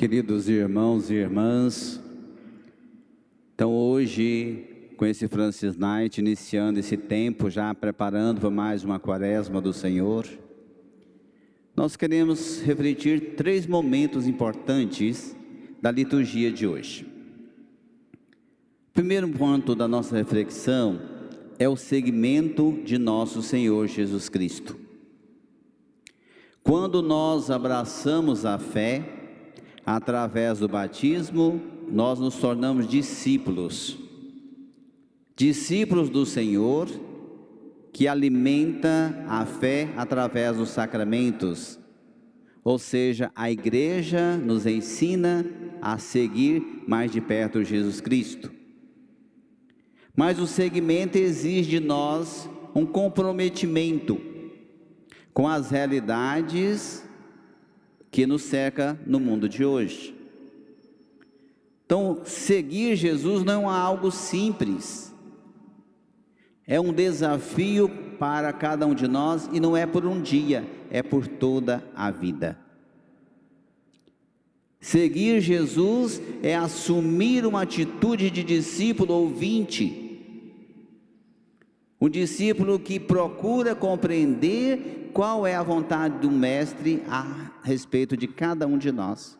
Queridos irmãos e irmãs, então hoje, com esse Francis Night, iniciando esse tempo, já preparando para mais uma quaresma do Senhor, nós queremos refletir 3 momentos importantes da liturgia de hoje. O primeiro ponto da nossa reflexão é o seguimento de nosso Senhor Jesus Cristo. Quando nós abraçamos a fé, através do batismo, nós nos tornamos discípulos. Discípulos do Senhor, que alimenta a fé através dos sacramentos. Ou seja, a igreja nos ensina a seguir mais de perto Jesus Cristo. Mas o seguimento exige de nós um comprometimento com as realidades que nos cerca no mundo de hoje. Então, seguir Jesus não é algo simples. É um desafio para cada um de nós e não é por um dia, é por toda a vida. Seguir Jesus é assumir uma atitude de discípulo ouvinte. Um discípulo que procura compreender qual é a vontade do Mestre a respeito de cada um de nós.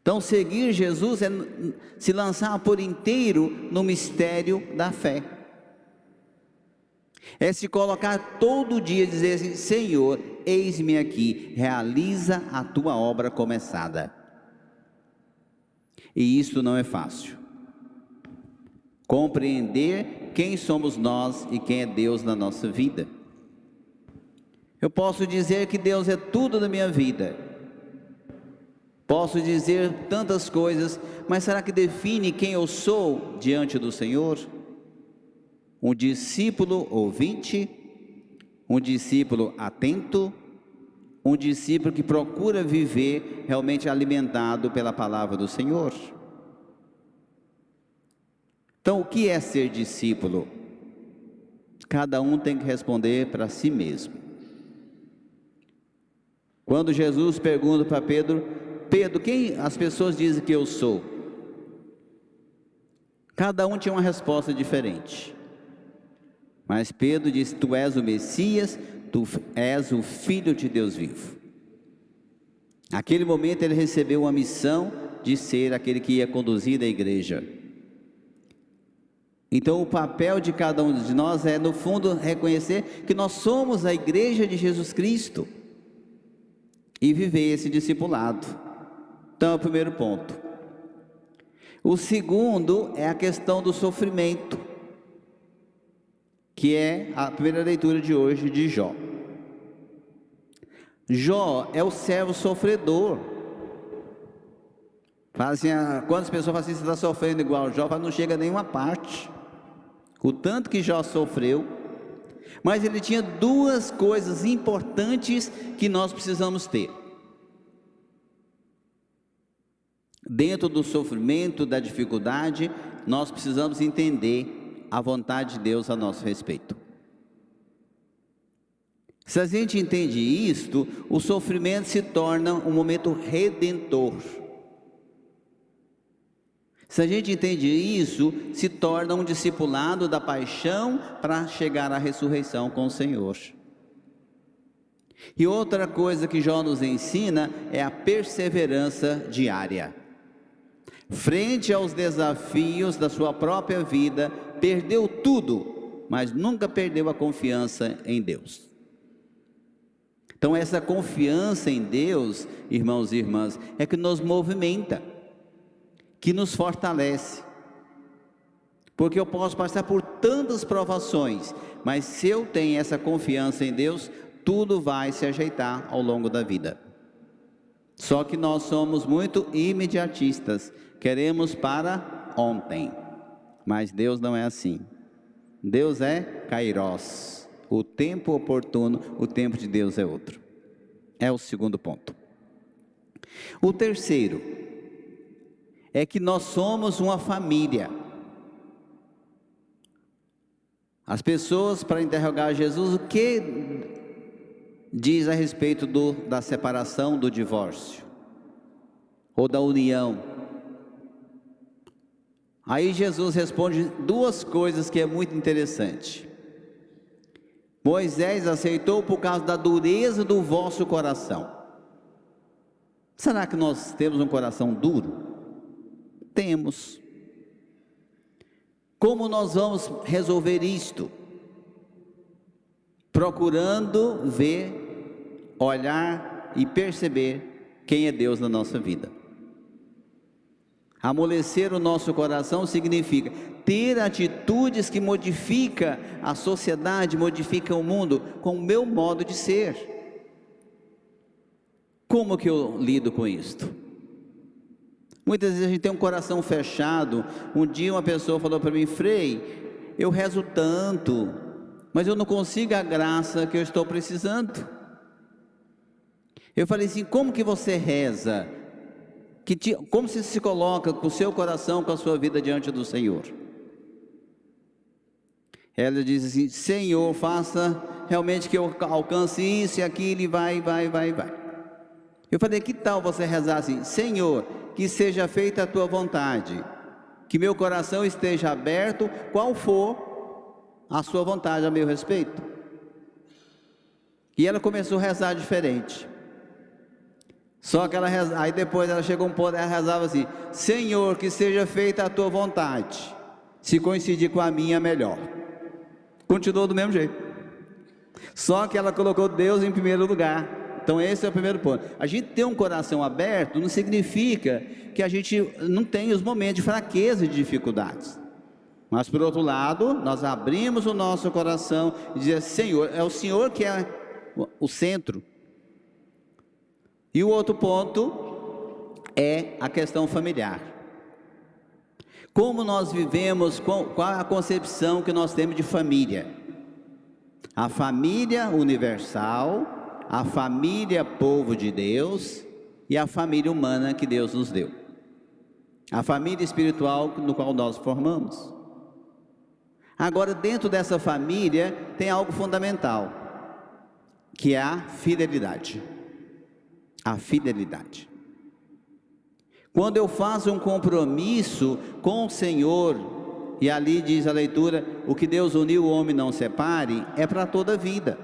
Então, seguir Jesus é se lançar por inteiro no mistério da fé. É se colocar todo dia e dizer assim: Senhor, eis-me aqui, realiza a tua obra começada. E isso não é fácil. Compreender quem somos nós e quem é Deus na nossa vida. Eu posso dizer que Deus é tudo na minha vida. Posso dizer tantas coisas, mas será que define quem eu sou diante do Senhor? Um discípulo ouvinte, um discípulo atento, um discípulo que procura viver realmente alimentado pela palavra do Senhor. Então, o que é ser discípulo? Cada um tem que responder para si mesmo. Quando Jesus pergunta para Pedro: Pedro, quem as pessoas dizem que eu sou? Cada um tinha uma resposta diferente. Mas Pedro disse: tu és o Messias, tu és o Filho de Deus vivo. Naquele momento ele recebeu uma missão de ser aquele que ia conduzir a igreja. Então o papel de cada um de nós é, no fundo, reconhecer que nós somos a igreja de Jesus Cristo e viver esse discipulado. Então é o primeiro ponto. O segundo é a questão do sofrimento, que é a primeira leitura de hoje de Jó. Jó é o servo sofredor. Quantas pessoas falam assim: você está sofrendo igual Jó? Não chega a nenhuma parte. O tanto que Jó sofreu. Mas ele tinha 2 coisas importantes que nós precisamos ter. Dentro do sofrimento, da dificuldade, nós precisamos entender a vontade de Deus a nosso respeito. Se a gente entende isto, o sofrimento se torna um momento redentor. Se a gente entende isso, se torna um discipulado da paixão para chegar à ressurreição com o Senhor. E outra coisa que Jó nos ensina é a perseverança diária. Frente aos desafios da sua própria vida, perdeu tudo, mas nunca perdeu a confiança em Deus. Então essa confiança em Deus, irmãos e irmãs, é que nos movimenta, que nos fortalece. Porque eu posso passar por tantas provações, mas se eu tenho essa confiança em Deus, tudo vai se ajeitar ao longo da vida. Só que nós somos muito imediatistas, queremos para ontem, mas Deus não é assim. Deus é Kairos, o tempo oportuno, o tempo de Deus é outro. É o segundo ponto. O terceiro é que nós somos uma família. As pessoas, para interrogar Jesus, o que diz a respeito da separação, do divórcio? ou da união? Aí Jesus responde duas coisas que é muito interessante. Moisés aceitou por causa da dureza do vosso coração. Será que nós temos um coração duro? Temos. Como nós vamos resolver isto? Procurando ver, olhar e perceber quem é Deus na nossa vida. Amolecer o nosso coração significa ter atitudes que modificam a sociedade, modificam o mundo com o meu modo de ser. Como que eu lido com isto? Muitas vezes a gente tem um coração fechado. Um dia uma pessoa falou para mim: Frei, eu rezo tanto, mas eu não consigo a graça que eu estou precisando. Eu falei assim: como que você reza? Como você se coloca com o seu coração, com a sua vida diante do Senhor? Ela diz assim: Senhor, faça realmente que eu alcance isso e aquilo, e vai. Eu falei: que tal você rezar assim: Senhor, que seja feita a tua vontade, que meu coração esteja aberto, qual for a sua vontade a meu respeito. E ela começou a rezar diferente. Só que aí depois ela chegou a um ponto, ela rezava assim: Senhor, que seja feita a tua vontade, se coincidir com a minha, melhor. Continuou do mesmo jeito, só que ela colocou Deus em primeiro lugar. Então esse é o primeiro ponto. A gente ter um coração aberto não significa que a gente não tem os momentos de fraqueza e de dificuldades, mas por outro lado, nós abrimos o nosso coração e dizer: Senhor, é o Senhor que é o centro. E o outro ponto é a questão familiar. Como nós vivemos, qual a concepção que nós temos de família? A família universal, a família povo de Deus e a família humana que Deus nos deu. A família espiritual no qual nós formamos. Agora, dentro dessa família tem algo fundamental, que é a fidelidade. A fidelidade. Quando eu faço um compromisso com o Senhor, e ali diz a leitura: o que Deus uniu, o homem não separe, é para toda a vida.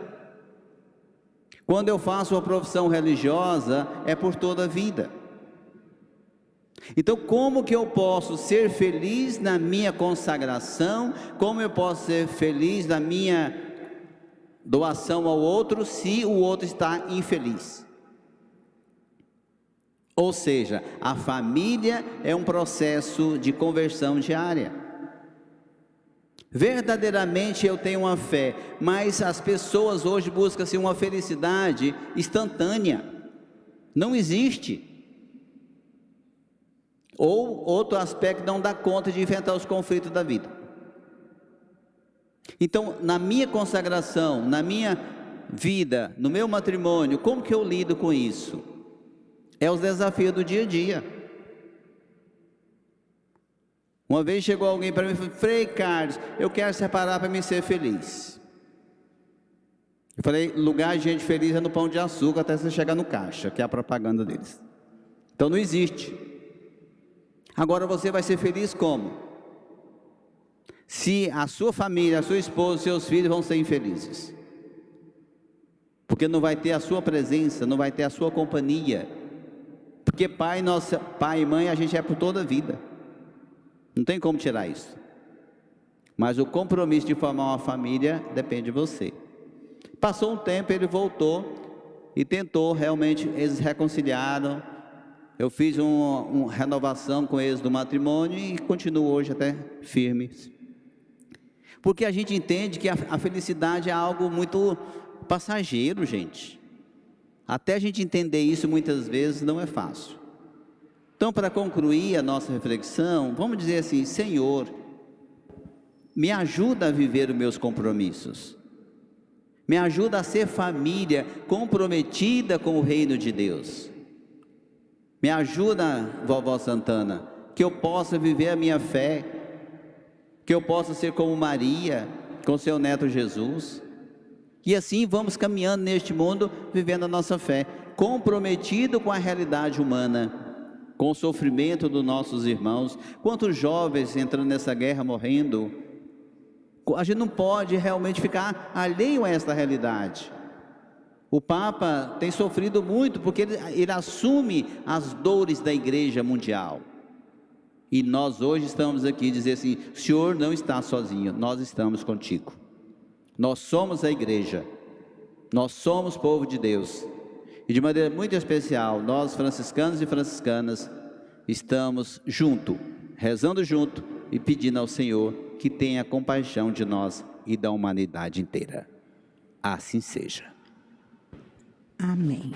Quando eu faço uma profissão religiosa, é por toda a vida. Então, como que eu posso ser feliz na minha consagração? Como eu posso ser feliz na minha doação ao outro, se o outro está infeliz? Ou seja, a família é um processo de conversão diária. Verdadeiramente eu tenho uma fé, mas as pessoas hoje buscam-se uma felicidade instantânea. Não existe. Ou outro aspecto, não dá conta de enfrentar os conflitos da vida. Então, na minha consagração, na minha vida, no meu matrimônio, como que eu lido com isso? É os desafios do dia a dia. Uma vez chegou alguém para mim e falou: Frei Carlos, eu quero separar para mim ser feliz. Eu falei: lugar de gente feliz é no Pão de Açúcar, até você chegar no caixa, que é a propaganda deles. Então não existe. Agora você vai ser feliz como? Se a sua família, a sua esposa, seus filhos vão ser infelizes, porque não vai ter a sua presença, não vai ter a sua companhia. Porque pai e mãe a gente é por toda a vida, não tem como tirar isso. Mas o compromisso de formar uma família depende de você. Passou um tempo, ele voltou e tentou, realmente eles reconciliaram. Eu fiz uma renovação com eles do matrimônio e continuo hoje até firmes. Porque a gente entende que a felicidade é algo muito passageiro, gente. Até a gente entender isso muitas vezes não é fácil. Então, para concluir a nossa reflexão, vamos dizer assim: Senhor, me ajuda a viver os meus compromissos. Me ajuda a ser família comprometida com o reino de Deus. Me ajuda, vovó Santana, que eu possa viver a minha fé, que eu possa ser como Maria, com seu neto Jesus. E assim vamos caminhando neste mundo, vivendo a nossa fé, comprometido com a realidade humana. com o sofrimento dos nossos irmãos. Quantos jovens entrando nessa guerra morrendo? A gente não pode realmente ficar alheio a esta realidade. O Papa tem sofrido muito porque ele assume as dores da igreja mundial. E nós hoje estamos aqui dizer assim: o Senhor não está sozinho, nós estamos contigo. Nós somos a igreja, nós somos povo de Deus. E de maneira muito especial, nós franciscanos e franciscanas estamos junto, rezando junto e pedindo ao Senhor que tenha compaixão de nós e da humanidade inteira. Assim seja. Amém.